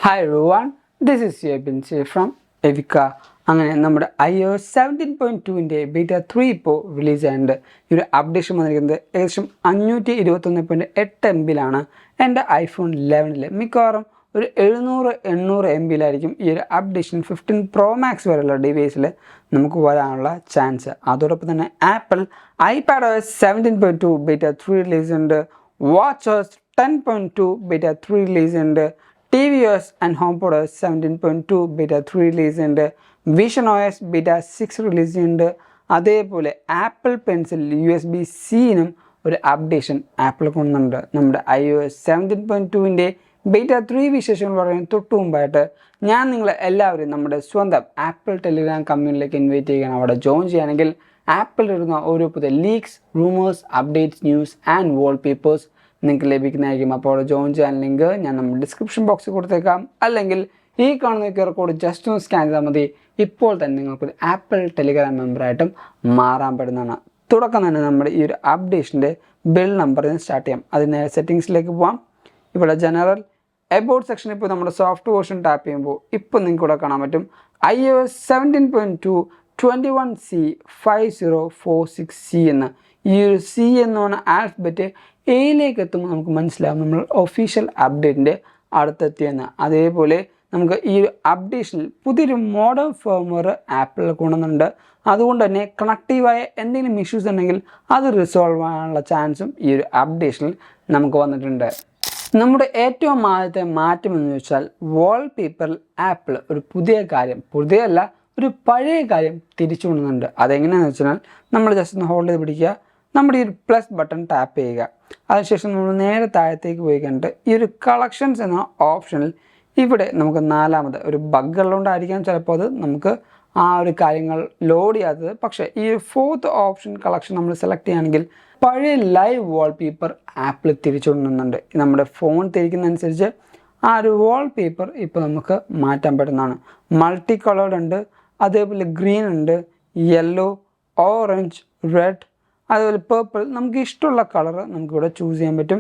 Hi everyone, this is Abin from Evika. അങ്ങനെ നമ്മുടെ iOS 17.2 beta 3 ഇപ്പോൾ റിലീസ് ആയിട്ടുണ്ട്. ഈ ഒരു അപ്ഡേഷൻ വന്നിരിക്കുന്നത് ഏകദേശം 521.8 MB എൻ്റെ ഐഫോൺ 11 മിക്കവാറും ഒരു 700-800 MB ഈ ഒരു അപ്ഡേഷൻ 15 Pro Max വരെയുള്ള ഡിവൈസിൽ നമുക്ക് വരാനുള്ള ചാൻസ്. അതോടൊപ്പം തന്നെ ആപ്പിൾ iPadOS 17.2 ബീറ്റ 3 റിലീസ് ഉണ്ട്, WatchOS 10.2 ബീറ്റ 3 റിലീസ് ഉണ്ട്, tvOS and HomePodOS 17.2 beta 3 release ഉണ്ട്, visionOS ബീറ്റ 6 റിലീസ് ഉണ്ട്. അതേപോലെ ആപ്പിൾ പെൻസിൽ USB-Cനും ഒരു അപ്ഡേഷൻ ആപ്പിൾ കൊണ്ടുവന്നുണ്ട്. നമ്മുടെ iOS 17.2 ബീറ്റ 3 വിശേഷങ്ങൾ പറയാൻ തൊട്ട് മുമ്പായിട്ട് ഞാൻ നിങ്ങളെ എല്ലാവരും നമ്മുടെ സ്വന്തം ആപ്പിൾ ടെലിഗ്രാം കമ്മ്യൂണിറ്റിയിലേക്ക് ഇൻവൈറ്റ് ചെയ്യുകയാണ്. അവിടെ ജോയിൻ ചെയ്യുകയാണെങ്കിൽ ആപ്പിൾ ഇടുന്ന ഓരോ പുതിയ leaks, rumours, updates, news and wallpapers നിങ്ങൾക്ക് ലഭിക്കുന്നതായിരിക്കും. അപ്പോൾ അവിടെ ജോയിൻ ചെയ്യാൻ ലിങ്ക് ഞാൻ നമ്മുടെ ഡിസ്ക്രിപ്ഷൻ ബോക്സിൽ കൊടുത്തേക്കാം, അല്ലെങ്കിൽ ഈ കാണുന്ന QR കോഡ് ജസ്റ്റ് ഒന്ന് സ്കാൻ ചെയ്താൽ മതി. ഇപ്പോൾ തന്നെ നിങ്ങൾക്കൊരു ആപ്പിൾ ടെലിഗ്രാം മെമ്പറായിട്ടും മാറാൻ പറ്റുന്നതാണ്. തുടക്കം തന്നെ നമ്മുടെ ഈ ഒരു അപ്ഡേഷൻ്റെ ബിൽ നമ്പറിൽ നിന്ന് സ്റ്റാർട്ട് ചെയ്യാം. അതിന് സെറ്റിങ്സിലേക്ക് പോവാം. ഇവിടെ ജനറൽ എബൌട്ട് സെക്ഷനിൽ ഇപ്പോൾ നമ്മുടെ സോഫ്റ്റ് വേർഷൻ ടാപ്പ് ചെയ്യുമ്പോൾ ഇപ്പോൾ നിങ്ങൾക്ക് ഇവിടെ കാണാൻ പറ്റും iOS 17.2 21C 5046C എന്ന്. ഈ ഒരു C എന്ന് പറഞ്ഞ ആൽഫബറ്റ് എയിലേക്ക് എത്തുമ്പോൾ നമുക്ക് മനസ്സിലാവും നമ്മൾ ഒഫീഷ്യൽ അപ്ഡേറ്റിൻ്റെ അടുത്തെത്തിയെന്ന്. അതേപോലെ നമുക്ക് ഈ ഒരു അപ്ഡേഷനിൽ പുതിയൊരു മോഡേൺ ഫേംവെയർ ആപ്പിൾ കൊണ്ടുവന്നുണ്ട്. അതുകൊണ്ട് തന്നെ കണക്റ്റീവായ എന്തെങ്കിലും ഇഷ്യൂസ് ഉണ്ടെങ്കിൽ അത് റിസോൾവ് ആകാനുള്ള ചാൻസും ഈ ഒരു അപ്ഡേഷനിൽ നമുക്ക് വന്നിട്ടുണ്ട്. നമ്മുടെ ഏറ്റവും ആദ്യത്തെ മാറ്റം എന്ന് വെച്ചാൽ വാൾപേപ്പറിൽ ആപ്പിൾ ഒരു പുതിയല്ല ഒരു പഴയ കാര്യം തിരിച്ചു കൊണ്ടുവന്നുണ്ട്. അതെങ്ങനെയാണെന്ന് വെച്ചാൽ നമ്മൾ ജസ്റ്റ് ഒന്ന് ഹോൾഡ് ചെയ്ത് പിടിക്കുക, നമ്മുടെ ഈ ഒരു പ്ലസ് ബട്ടൺ ടാപ്പ് ചെയ്യുക. അതിനുശേഷം നമ്മൾ നേരെ താഴത്തേക്ക് പോയി കണ്ടിട്ട് ഈ ഒരു കളക്ഷൻസ് എന്ന ഓപ്ഷനിൽ ഇവിടെ നമുക്ക് നാലാമത് ഒരു ബഗ് ഉള്ളതുകൊണ്ടായിരിക്കാം ചിലപ്പോൾ അത് നമുക്ക് ആ ഒരു കാര്യങ്ങൾ ലോഡ് ചെയ്യാത്തത്. പക്ഷേ ഈ ഒരു ഫോർത്ത് ഓപ്ഷൻ കളക്ഷൻ നമ്മൾ സെലക്ട് ചെയ്യുകയാണെങ്കിൽ പഴയ ലൈവ് വാൾപേപ്പർ ആപ്പിൾ തിരിച്ചു കൊണ്ടുവന്നുണ്ട്. നമ്മുടെ ഫോൺ തിരിക്കുന്നതനുസരിച്ച് ആ ഒരു വാൾപേപ്പർ ഇപ്പോൾ നമുക്ക് മാറ്റാൻ പറ്റുന്നതാണ്. മൾട്ടി കളേർഡ് ഉണ്ട്, അതേപോലെ ഗ്രീൻ ഉണ്ട്, യെല്ലോ, ഓറഞ്ച്, റെഡ്, അതുപോലെ പേർപ്പിൾ. നമുക്ക് ഇഷ്ടമുള്ള കളർ നമുക്കിവിടെ ചൂസ് ചെയ്യാൻ പറ്റും.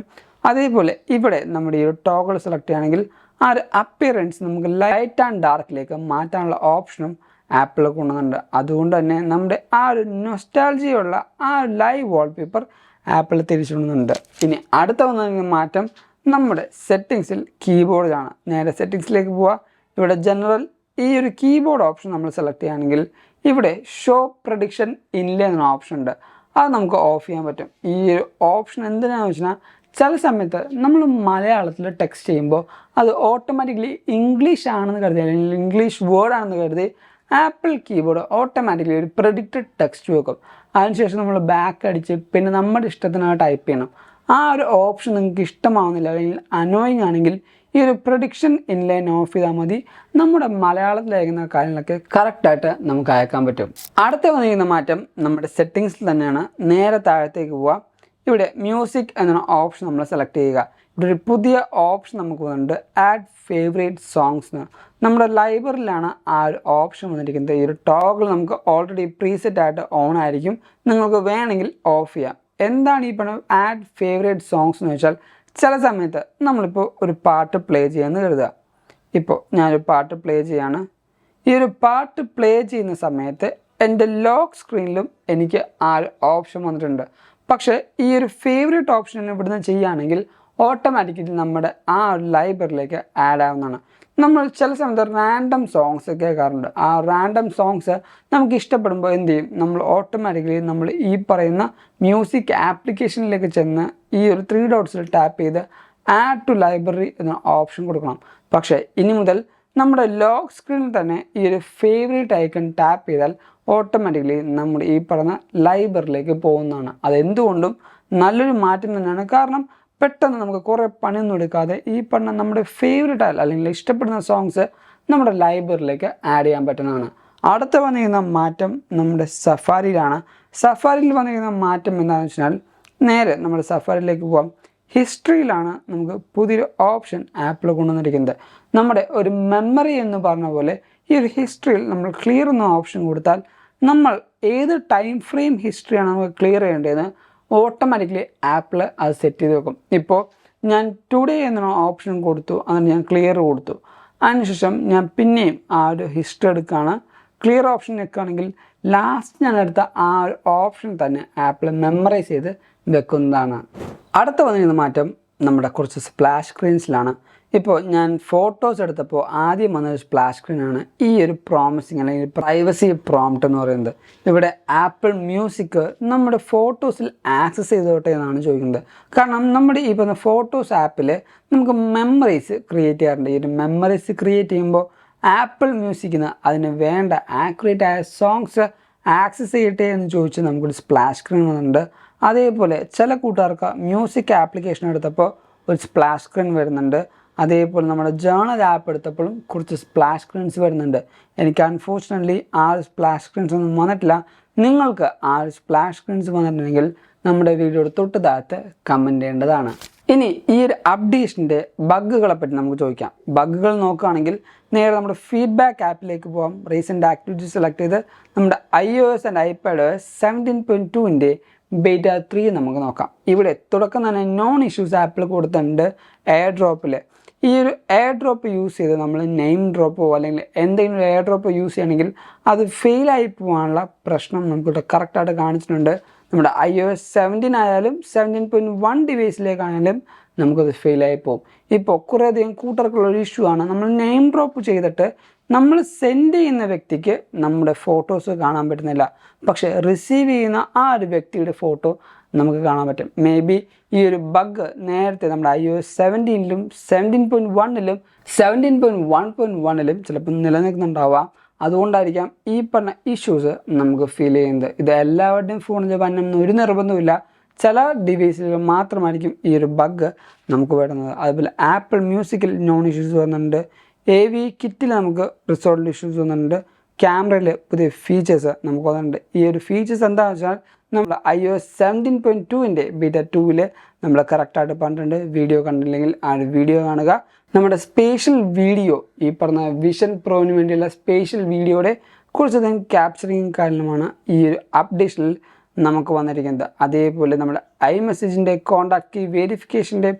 അതേപോലെ ഇവിടെ നമ്മുടെ ഈ ഒരു ടോഗിൾ സെലക്ട് ചെയ്യുകയാണെങ്കിൽ ആ ഒരു അപ്പിയറൻസ് നമുക്ക് ലൈറ്റ് ആൻഡ് ഡാർക്കിലേക്ക് മാറ്റാനുള്ള ഓപ്ഷനും ആപ്പിൾ കൊണ്ടുവന്നുണ്ട്. അതുകൊണ്ട് തന്നെ നമ്മുടെ ആ ഒരു നൊസ്റ്റാൾജിയുള്ള ആ ലൈവ് വാൾപേപ്പർ ആപ്പിൾ തിരിച്ചു കൊണ്ടുവന്നുണ്ട്. ഇനി അടുത്ത വന്ന മാറ്റം നമ്മുടെ സെറ്റിങ്സിൽ കീബോർഡിലാണ്. നേരെ സെറ്റിങ്സിലേക്ക് പോവുക. ഇവിടെ ജനറൽ ഈ ഒരു കീബോർഡ് ഓപ്ഷൻ നമ്മൾ സെലക്ട് ചെയ്യുകയാണെങ്കിൽ ഇവിടെ ഷോ പ്രഡിക്ഷൻ ഇൻലേ എന്ന ഓപ്ഷൻ ഉണ്ട്. അത് നമുക്ക് ഓഫ് ചെയ്യാൻ പറ്റും. ഈ ഒരു ഓപ്ഷൻ എന്തിനാണെന്ന് വെച്ചാൽ ചില സമയത്ത് നമ്മൾ മലയാളത്തിൽ ടെക്സ്റ്റ് ചെയ്യുമ്പോൾ അത് ഓട്ടോമാറ്റിക്കലി ഇംഗ്ലീഷ് ആണെന്ന് കരുതി, അല്ലെങ്കിൽ ഇംഗ്ലീഷ് വേർഡ് ആണെന്ന് കരുതി ആപ്പിൾ കീബോർഡ് ഓട്ടോമാറ്റിക്കലി ഒരു പ്രെഡിക്റ്റഡ് ടെക്സ്റ്റ് വെക്കും. അതിനുശേഷം നമ്മൾ ബാക്ക് അടിച്ച് പിന്നെ നമ്മുടെ ഇഷ്ടത്തിന് ടൈപ്പ് ചെയ്യണം. ആ ഒരു ഓപ്ഷൻ നിങ്ങൾക്ക് ഇഷ്ടമാവുന്നില്ല അല്ലെങ്കിൽ അനോയിങ് ആണെങ്കിൽ ഈ ഒരു പ്രഡിക്ഷൻ ഇൻലൈൻ ഓഫ് ചെയ്താൽ മതി. നമ്മുടെ മലയാളത്തിൽ അയക്കുന്ന കാര്യങ്ങളൊക്കെ കറക്റ്റായിട്ട് നമുക്ക് അയക്കാൻ പറ്റും. അടുത്ത വന്നിരിക്കുന്ന മാറ്റം നമ്മുടെ സെറ്റിങ്സിൽ തന്നെയാണ്. നേരെ താഴത്തേക്ക് പോവുക. ഇവിടെ മ്യൂസിക് എന്ന ഓപ്ഷൻ നമ്മൾ സെലക്ട് ചെയ്യുക. ഇവിടെ ഒരു പുതിയ ഓപ്ഷൻ നമുക്ക് വന്നിട്ടുണ്ട്, ആഡ് ഫേവറേറ്റ് സോങ്സ് എന്ന്. നമ്മുടെ ലൈബ്രറിയിലാണ് ആ ഒരു ഓപ്ഷൻ വന്നിരിക്കുന്നത്. ഈ ഒരു ടോഗിൾ നമുക്ക് ഓൾറെഡി പ്രീസെറ്റ് ആയിട്ട് ഓൺ ആയിരിക്കും, നിങ്ങൾക്ക് വേണമെങ്കിൽ ഓഫ് ചെയ്യാം. എന്താണ് ഈ പറഞ്ഞ ആഡ് ഫേവറേറ്റ് സോങ്സ് എന്ന് വെച്ചാൽ ചില സമയത്ത് നമ്മളിപ്പോൾ ഒരു പാട്ട് പ്ലേ ചെയ്യാമെന്ന് കരുതുക. ഇപ്പോൾ ഞാനൊരു പാട്ട് പ്ലേ ചെയ്യാണ്. ഈ ഒരു പാട്ട് പ്ലേ ചെയ്യുന്ന സമയത്ത് എൻ്റെ ലോക്ക് സ്ക്രീനിലും എനിക്ക് ആ ഒരു ഓപ്ഷൻ വന്നിട്ടുണ്ട്. പക്ഷേ ഈ ഒരു ഫേവറേറ്റ് ഓപ്ഷൻ ഇവിടുന്ന് ചെയ്യുകയാണെങ്കിൽ ഓട്ടോമാറ്റിക്കലി നമ്മുടെ ആ ഒരു ലൈബ്രറിയിലേക്ക് ആഡ് ആവുന്നതാണ്. നമ്മൾ ചില സമയത്ത് റാൻഡം സോങ്സ് കേൾക്കാറുണ്ട്. ആ റാൻഡം സോങ്സ് നമുക്ക് ഇഷ്ടപ്പെടുമ്പോൾ എന്ത് ചെയ്യും, നമ്മൾ ഓട്ടോമാറ്റിക്കലി നമ്മൾ ഈ പറയുന്ന മ്യൂസിക് ആപ്ലിക്കേഷനിലേക്ക് ചെന്ന് ഈ ഒരു 3 ഡോട്ട്സിൽ ടാപ്പ് ചെയ്ത് ആഡ് ടു ലൈബ്രറി എന്ന ഓപ്ഷൻ കൊടുക്കണം. പക്ഷേ ഇനി മുതൽ നമ്മുടെ ലോക്ക് സ്ക്രീനിൽ തന്നെ ഈ ഒരു ഫേവറേറ്റ് ഐക്കൺ ടാപ്പ് ചെയ്താൽ ഓട്ടോമാറ്റിക്കലി നമ്മൾ ഈ പറഞ്ഞ ലൈബ്രറിയിലേക്ക് പോകുന്നതാണ്. അതെന്തുകൊണ്ടും നല്ലൊരു മാറ്റം തന്നെയാണ്. കാരണം പെട്ടെന്ന് നമുക്ക് കുറേ പണിയൊന്നും എടുക്കാതെ ഈ പറഞ്ഞ നമ്മുടെ ഫേവറേറ്റ് അല്ലെങ്കിൽ ഇഷ്ടപ്പെടുന്ന സോങ്സ് നമ്മുടെ ലൈബ്രറിയിലേക്ക് ആഡ് ചെയ്യാൻ പറ്റുന്നതാണ്. അടുത്ത വന്നിരിക്കുന്ന മാറ്റം നമ്മുടെ സഫാരിയിലാണ്. സഫാരിയിൽ വന്നിരിക്കുന്ന മാറ്റം എന്താണെന്ന് വെച്ചാൽ നേരെ നമ്മുടെ സഫാരിയിലേക്ക് പോകാം. ഹിസ്റ്ററിയിലാണ് നമുക്ക് പുതിയൊരു ഓപ്ഷൻ ആപ്പിൾ കൊണ്ടുവന്നിരിക്കുന്നത്. നമ്മുടെ ഒരു മെമ്മറി എന്ന് പറഞ്ഞ പോലെ ഈ ഒരു ഹിസ്റ്ററിയിൽ നമ്മൾ ക്ലിയർ എന്ന ഓപ്ഷൻ കൊടുത്താൽ നമ്മൾ ഏത് ടൈം ഫ്രെയിം ഹിസ്റ്ററിയാണ് നമുക്ക് ക്ലിയർ ചെയ്യേണ്ടതെന്ന് ഓട്ടോമാറ്റിക്കലി ആപ്പിൾ അത് സെറ്റ് ചെയ്ത് വെക്കും. ഇപ്പോൾ ഞാൻ ടുഡേ എന്ന ഓപ്ഷൻ കൊടുത്തു, അങ്ങനെ ഞാൻ ക്ലിയർ കൊടുത്തു. അതിനുശേഷം ഞാൻ പിന്നെയും ആ ഒരു ഹിസ്റ്ററി എടുക്കുകയാണ്. ക്ലിയർ ഓപ്ഷൻ നിൽക്കുകയാണെങ്കിൽ ലാസ്റ്റ് ഞാൻ എടുത്ത ആ ഒരു ഓപ്ഷൻ തന്നെ ആപ്പിൾ മെമ്മറൈസ് ചെയ്ത് വെക്കുന്നതാണ്. അടുത്ത വന്നിരുന്ന മാറ്റം നമ്മുടെ കുറച്ച് സ്പ്ലാഷ് സ്ക്രീൻസിലാണ്. ഇപ്പോൾ ഞാൻ ഫോട്ടോസ് എടുത്തപ്പോൾ ആദ്യം വന്നൊരു സ്പ്ലാഷ് സ്ക്രീനാണ് ഈ ഒരു പ്രോമിസിങ് അല്ലെങ്കിൽ പ്രൈവസി പ്രോംപ്റ്റ് എന്ന് പറയുന്നത്. ഇവിടെ ആപ്പിൾ മ്യൂസിക് നമ്മുടെ ഫോട്ടോസിൽ ആക്സസ് ചെയ്തോട്ടെ എന്നാണ് ചോദിക്കുന്നത്. കാരണം നമ്മുടെ ഈ പറഞ്ഞ ഫോട്ടോസ് ആപ്പിൽ നമുക്ക് മെമ്മറീസ് ക്രിയേറ്റ് ചെയ്യാറുണ്ട്. ഈ ഒരു മെമ്മറീസ് ക്രിയേറ്റ് ചെയ്യുമ്പോൾ ആപ്പിൾ മ്യൂസിക്കിന് അതിന് വേണ്ട ആക്യുറേറ്റ് ആയ സോങ്സ് ആക്സസ് ചെയ്യട്ടെ എന്ന് ചോദിച്ച് നമുക്കൊരു സ്പ്ലാഷ് സ്ക്രീൻ വന്നിട്ടുണ്ട്. അതേപോലെ ചില കൂട്ടുകാർക്ക് മ്യൂസിക് ആപ്ലിക്കേഷൻ എടുത്തപ്പോൾ ഒരു സ്പ്ലാഷ് സ്ക്രീൻ വരുന്നുണ്ട്. അതേപോലെ നമ്മുടെ ജേണൽ ആപ്പ് എടുത്തപ്പോഴും കുറച്ച് സ്പ്ലാഷ് സ്ക്രീൻസ് വരുന്നുണ്ട്. എനിക്ക് അൺഫോർച്ചുനേറ്റ്ലി ആ ഒരു സ്പ്ലാഷ് സ്ക്രീൻസ് ഒന്നും വന്നിട്ടില്ല. നിങ്ങൾക്ക് ആ ഒരു സ്പ്ലാഷ് സ്ക്രീൻസ് വന്നിട്ടുണ്ടെങ്കിൽ നമ്മുടെ വീഡിയോയുടെ തൊട്ട് താഴത്ത് കമൻറ്റ് ചെയ്യേണ്ടതാണ്. ഇനി ഈ ഒരു അപ്ഡേഷൻ്റെ ബഗ്ഗുകളെ പറ്റി നമുക്ക് ചോദിക്കാം. ബഗ്ഗുകൾ നോക്കുകയാണെങ്കിൽ നേരെ നമ്മുടെ ഫീഡ്ബാക്ക് ആപ്പിലേക്ക് പോകാം. റീസെൻ്റ് ആക്ടിവിറ്റി സെലക്ട് ചെയ്ത് നമ്മുടെ iOS ആൻഡ് iPadOS 17.2ൻ്റെ ബീറ്റ 3 നമുക്ക് നോക്കാം. ഇവിടെ തുടക്കം തന്നെ നോൺ ഇഷ്യൂസ് ആപ്പിൽ കൊടുത്തിട്ടുണ്ട്. എയർ ഡ്രോപ്പിൽ ഈ ഒരു എയർ ഡ്രോപ്പ് യൂസ് ചെയ്ത് നമ്മൾ നെയിം ഡ്രോപ്പോ അല്ലെങ്കിൽ എന്തെങ്കിലും എയർ ഡ്രോപ്പ് യൂസ് ചെയ്യണമെങ്കിൽ അത് ഫെയിലായി പോകാനുള്ള പ്രശ്നം നമുക്കിവിടെ കറക്റ്റായിട്ട് കാണിച്ചിട്ടുണ്ട്. നമ്മുടെ iOS 17 ആയാലും 17.1 ഡിവൈസിലേക്കാണെങ്കിലും നമുക്കത് ഫെയിലായി പോകും. ഇപ്പോൾ കുറേയധികം കൂട്ടർക്കുള്ളൊരു ഇഷ്യൂ ആണ്. നമ്മൾ നെയിം ഡ്രോപ്പ് ചെയ്തിട്ട് നമ്മൾ സെൻഡ് ചെയ്യുന്ന വ്യക്തിക്ക് നമ്മുടെ ഫോട്ടോസ് കാണാൻ പറ്റുന്നില്ല, പക്ഷേ റിസീവ് ചെയ്യുന്ന ആ ഒരു വ്യക്തിയുടെ ഫോട്ടോ നമുക്ക് കാണാൻ പറ്റും. മേ ബി ഈ ഒരു ബഗ് നേരത്തെ നമ്മുടെ iOS 17ലും 17.1ലും 17.1.1ലും ചിലപ്പോൾ നിലനിൽക്കുന്നുണ്ടാവാം. അതുകൊണ്ടായിരിക്കാം ഈ പറഞ്ഞ ഇഷ്യൂസ് നമുക്ക് ഫീൽ ചെയ്യുന്നത്. ഇത് എല്ലാവരുടെയും ഫോണിൽ വരണമെന്ന് ഒരു നിർബന്ധമില്ല. ചില ഡിവൈസുകൾ മാത്രമായിരിക്കും ഈ ഒരു ബഗ് നമുക്ക് വരുന്നത്. അതുപോലെ ആപ്പിൾ മ്യൂസിക്കിൽ നോൺ ഇഷ്യൂസ് വരുന്നുണ്ട്. AV കിറ്റിൽ നമുക്ക് റിസോൾവ് ഇഷ്യൂസ് വന്നിട്ടുണ്ട്. ക്യാമറയിൽ പുതിയ ഫീച്ചേഴ്സ് നമുക്ക് വന്നിട്ടുണ്ട്. ഈ ഒരു ഫീച്ചേഴ്സ് എന്താണെന്ന് വെച്ചാൽ നമ്മൾ iOS 17.2ൻ്റെ ബീറ്റ 2ൽ നമ്മൾ കറക്റ്റായിട്ട് പറഞ്ഞിട്ടുണ്ട്. വീഡിയോ കണ്ടില്ലെങ്കിൽ ആ ഒരു വീഡിയോ കാണുക. നമ്മുടെ സ്പേഷ്യൽ വീഡിയോ ഈ പറഞ്ഞ വിഷൻ പ്രോവിന് വേണ്ടിയുള്ള സ്പേഷ്യൽ വീഡിയോയുടെ കുറച്ചധികം ക്യാപ്ചറിങ് കാരണമാണ് ഈ ഒരു അപ്ഡേഷനിൽ നമുക്ക് വന്നിരിക്കുന്നത്. അതേപോലെ നമ്മുടെ iMessageൻ്റെ കോൺടാക്ട് കീ വെരിഫിക്കേഷൻ്റെ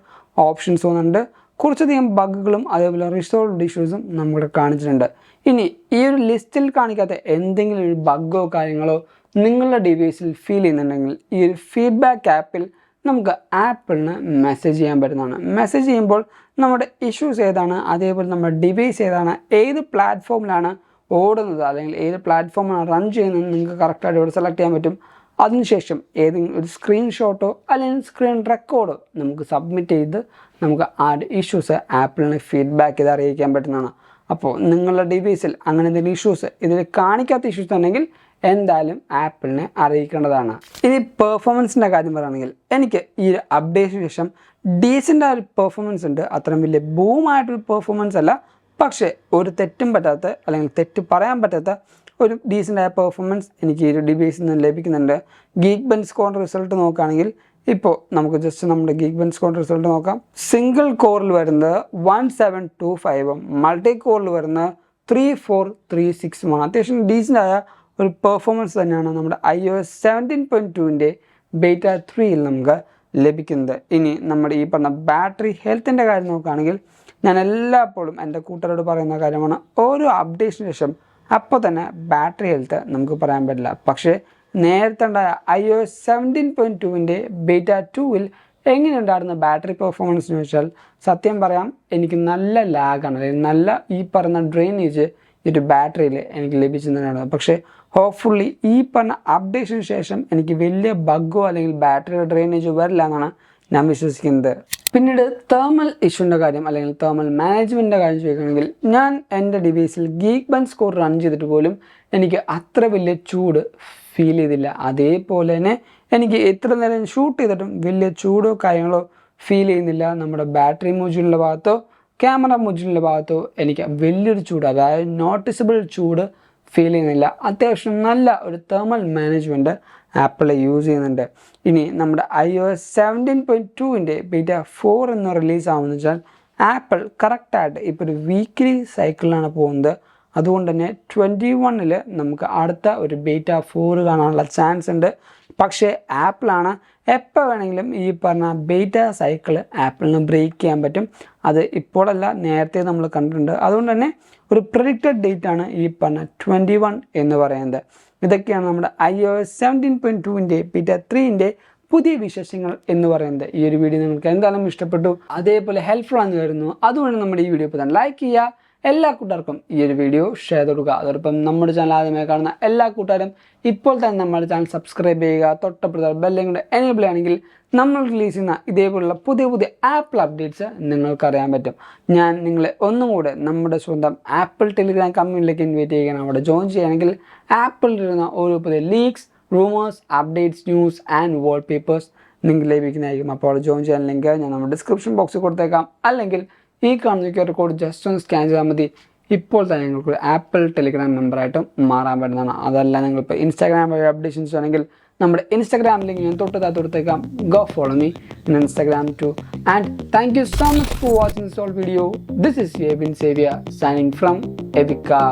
ഓപ്ഷൻസ് വന്നിട്ടുണ്ട്. കുറച്ചധികം ബഗ്ഗുകളും അതേപോലെ റിസോൾവ്ഡ് ഇഷ്യൂസും നമ്മുടെ കാണിച്ചിട്ടുണ്ട്. ഇനി ഈ ഒരു ലിസ്റ്റിൽ കാണിക്കാത്ത എന്തെങ്കിലും ഒരു ബഗ്ഗോ കാര്യങ്ങളോ നിങ്ങളുടെ ഡിവൈസിൽ ഫീൽ ചെയ്യുന്നുണ്ടെങ്കിൽ ഈ ഒരു ഫീഡ്ബാക്ക് ആപ്പിൽ നമുക്ക് ആപ്പിളിന് മെസ്സേജ് ചെയ്യാൻ പറ്റുന്നതാണ്. മെസ്സേജ് ചെയ്യുമ്പോൾ നമ്മുടെ ഇഷ്യൂസ് ഏതാണ്, അതേപോലെ നമ്മുടെ ഡിവൈസ് ഏതാണ്, ഏത് പ്ലാറ്റ്ഫോമിലാണ് ഓടുന്നത് അല്ലെങ്കിൽ ഏത് പ്ലാറ്റ്ഫോമാണ് റൺ ചെയ്യുന്നത് നിങ്ങൾക്ക് കറക്റ്റായിട്ട് ഇവിടെ സെലക്ട് ചെയ്യാൻ പറ്റും. അതിനുശേഷം ഏതെങ്കിലും ഒരു സ്ക്രീൻഷോട്ടോ അല്ലെങ്കിൽ സ്ക്രീൻ റെക്കോർഡോ നമുക്ക് സബ്മിറ്റ് ചെയ്ത് നമുക്ക് ആ ഇഷ്യൂസ് ആപ്പിളിന് ഫീഡ്ബാക്ക് ചെയ്ത് അറിയിക്കാൻ പറ്റുന്നതാണ്. അപ്പോൾ നിങ്ങളുടെ ഡിവൈസിൽ അങ്ങനെ എന്തെങ്കിലും ഇഷ്യൂസ് ഇതിൽ കാണിക്കാത്ത ഇഷ്യൂസ് ഉണ്ടെങ്കിൽ എന്തായാലും ആപ്പിളിനെ അറിയിക്കേണ്ടതാണ്. ഇനി പെർഫോമൻസിൻ്റെ കാര്യം പറയുകയാണെങ്കിൽ എനിക്ക് ഈ ഒരു അപ്ഡേറ്റിന് ശേഷം ഡീസൻ്റ് ആയ ഒരു പെർഫോമൻസ് ഉണ്ട്. അത്രയും വലിയ ബൂമായിട്ടൊരു പെർഫോമൻസ് അല്ല, പക്ഷേ ഒരു തെറ്റും പറ്റാത്ത അല്ലെങ്കിൽ തെറ്റ് പറയാൻ പറ്റാത്ത ഒരു ഡീസൻ്റ് ആയ പെർഫോമൻസ് എനിക്ക് ഈ ഒരു ഡിവൈസിൽ നിന്ന് ലഭിക്കുന്നുണ്ട്. ഗീക്ക് ബെഞ്ച് സ്കോർ റിസൾട്ട് നോക്കുകയാണെങ്കിൽ ഇപ്പോൾ നമുക്ക് ജസ്റ്റ് നമ്മുടെ ഗീക്ക് ബെഞ്ച് സ്കോർ റിസൾട്ട് നോക്കാം. സിംഗിൾ കോറിൽ വരുന്നത് 1725ഉം മൾട്ടി കോറിൽ വരുന്നത് 3436ഉമാണ്. അത്യാവശ്യം ഡീസൻ്റ് ആയ ഒരു പെർഫോമൻസ് തന്നെയാണ് നമ്മുടെ iOS 17.2ൻ്റെ ബീറ്റ 3ൽ നമുക്ക് ലഭിക്കുന്നത്. ഇനി നമ്മുടെ ഈ പറഞ്ഞ ബാറ്ററി ഹെൽത്തിൻ്റെ കാര്യം നോക്കുകയാണെങ്കിൽ ഞാൻ എല്ലായ്പ്പോഴും എൻ്റെ കൂട്ടുകാരോട് പറയുന്ന കാര്യമാണ്, ഓരോ അപ്ഡേഷന് ശേഷം അപ്പോൾ തന്നെ ബാറ്ററി ഹെൽത്ത് നമുക്ക് പറയാൻ പറ്റില്ല. പക്ഷേ നേരത്തെ ഉണ്ടായ iOS 17.2ൻ്റെ ബീറ്റ 2ൽ എങ്ങനെയുണ്ടായിരുന്ന ബാറ്ററി പെർഫോമൻസ് എന്ന് വെച്ചാൽ സത്യം പറയാം എനിക്ക് നല്ല ലാഗാണ് അല്ലെങ്കിൽ നല്ല ഈ പറഞ്ഞ ഡ്രെയിനേജ് ഈ ഒരു ബാറ്ററിയിൽ എനിക്ക് ലഭിച്ചതാണ്. പക്ഷേ ഹോപ്പ്ഫുള്ളി ഈ പറഞ്ഞ അപ്ഡേഷന് ശേഷം എനിക്ക് വലിയ ബഗ്ഗോ അല്ലെങ്കിൽ ബാറ്ററിയുടെ ഡ്രെയിനേജോ വരില്ല എന്നാണ് ഞാൻ വിശ്വസിക്കുന്നത്. പിന്നീട് തേർമൽ ഇഷ്യൂൻ്റെ കാര്യം അല്ലെങ്കിൽ തേർമൽ മാനേജ്മെൻറ്റിൻ്റെ കാര്യം ചോദിക്കുകയാണെങ്കിൽ ഞാൻ എൻ്റെ ഡിവൈസിൽ ഗീക്ക് ബെഞ്ച് സ്കോർ റൺ ചെയ്തിട്ട് പോലും എനിക്ക് അത്ര വലിയ ചൂട് ഫീൽ ചെയ്തില്ല. അതേപോലെ തന്നെ എനിക്ക് എത്ര നേരം ഷൂട്ട് ചെയ്തിട്ടും വലിയ ചൂടോ കാര്യങ്ങളോ ഫീൽ ചെയ്യുന്നില്ല. നമ്മുടെ ബാറ്ററി മൊഡ്യൂളിൻ്റെ ഭാഗത്തോ ക്യാമറ മൊഡ്യൂളിൻ്റെ ഭാഗത്തോ എനിക്ക് വലിയൊരു ചൂട്, അതായത് നോട്ടിസബിൾ ചൂട് ഫീൽ ചെയ്യുന്നില്ല. അത്യാവശ്യം നല്ല ഒരു തേർമൽ മാനേജ്മെൻറ്റ് ആപ്പിൾ യൂസ് ചെയ്യുന്നുണ്ട്. ഇനി നമ്മുടെ iOS 17.2ൻ്റെ ബീറ്റ 4 എന്ന് റിലീസ് ആവുമെന്ന് വെച്ചാൽ ആപ്പിൾ കറക്റ്റായിട്ട് ഇപ്പോൾ ഒരു വീക്ക്ലി സൈക്കിളിലാണ് പോകുന്നത്. അതുകൊണ്ട് തന്നെ 21ൽ നമുക്ക് അടുത്ത ഒരു ബീറ്റ 4 കാണാനുള്ള ചാൻസ് ഉണ്ട്. പക്ഷേ ആപ്പിളാണ് എപ്പോൾ വേണമെങ്കിലും ഈ പറഞ്ഞ ബീറ്റ സൈക്കിൾ ആപ്പിളിന് ബ്രേക്ക് ചെയ്യാൻ പറ്റും. അത് ഇപ്പോഴല്ല, നേരത്തെ നമ്മൾ കണ്ടിട്ടുണ്ട്. അതുകൊണ്ട് തന്നെ ഒരു പ്രെഡിക്റ്റഡ് ഡേറ്റ് ആണ് ഈ പറഞ്ഞ 21 എന്ന് പറയുന്നത്. ഇതൊക്കെയാണ് നമ്മുടെ iOS 17.2ൻ്റെ ബീറ്റ 3ൻ്റെ പുതിയ വിശേഷങ്ങൾ എന്ന് പറയുന്നത്. ഈ ഒരു വീഡിയോ നിങ്ങൾക്ക് എന്തായാലും ഇഷ്ടപ്പെട്ടു, അതേപോലെ ഹെൽപ്ഫുൾ ആണെന്ന് കരുതുന്നു. അതുകൊണ്ട് നമ്മുടെ ഈ വീഡിയോ ഇപ്പോൾ തന്നെ ലൈക്ക് ചെയ്യുക, എല്ലാ കൂട്ടുകാർക്കും ഈ ഒരു വീഡിയോ ഷെയർ കൊടുക്കുക. അതോടൊപ്പം നമ്മുടെ ചാനൽ ആദ്യമായി കാണുന്ന എല്ലാ കൂട്ടുകാരും ഇപ്പോൾ തന്നെ നമ്മുടെ ചാനൽ സബ്സ്ക്രൈബ് ചെയ്യുക. തൊട്ടപ്പുറത്ത് ബെല്ലും കൂടെ എനേബിൾ ആണെങ്കിൽ നമ്മൾ റിലീസ് ചെയ്യുന്ന ഇതേപോലുള്ള പുതിയ പുതിയ ആപ്പിൾ അപ്ഡേറ്റ്സ് നിങ്ങൾക്ക് അറിയാൻ പറ്റും. ഞാൻ നിങ്ങളെ ഒന്നും കൂടെ നമ്മുടെ സ്വന്തം ആപ്പിൾ ടെലിഗ്രാം കമ്മ്യൂണിറ്റിയിലേക്ക് ഇൻവൈറ്റ് ചെയ്യുകയാണ്. അവിടെ ജോയിൻ ചെയ്യുകയാണെങ്കിൽ ആപ്പിളിലിരുന്ന ഓരോ പുതിയ leaks, rumours, updates, news and wallpapers നിങ്ങൾക്ക് ലഭിക്കുന്നതായിരിക്കും. അപ്പോൾ അവിടെ ജോയിൻ ചെയ്യാൻ ലിങ്ക് ഞാൻ നമ്മുടെ ഡിസ്ക്രിപ്ഷൻ ബോക്സിൽ കൊടുത്തേക്കാം. അല്ലെങ്കിൽ ഈ കാണുന്ന QR കോഡ് ജസ്റ്റ് ഒന്ന് സ്കാൻ ചെയ്താൽ മതി. ഇപ്പോൾ തന്നെ നിങ്ങൾക്ക് ആപ്പിൾ ടെലിഗ്രാം മെമ്പറായിട്ടും മാറാൻ പറ്റുന്നതാണ്. അതല്ല നിങ്ങളിപ്പോൾ ഇൻസ്റ്റാഗ്രാം വഴി അപ്ഡേഷൻസ് വേണമെങ്കിൽ നമ്മുടെ ഇൻസ്റ്റാഗ്രാം ലിങ്ക് ഞാൻ തൊട്ട് കൊടുത്തേക്കാം. Go follow me in Instagram too. And thank you so much for watching this all video. This is Abin Xavier signing from Evica.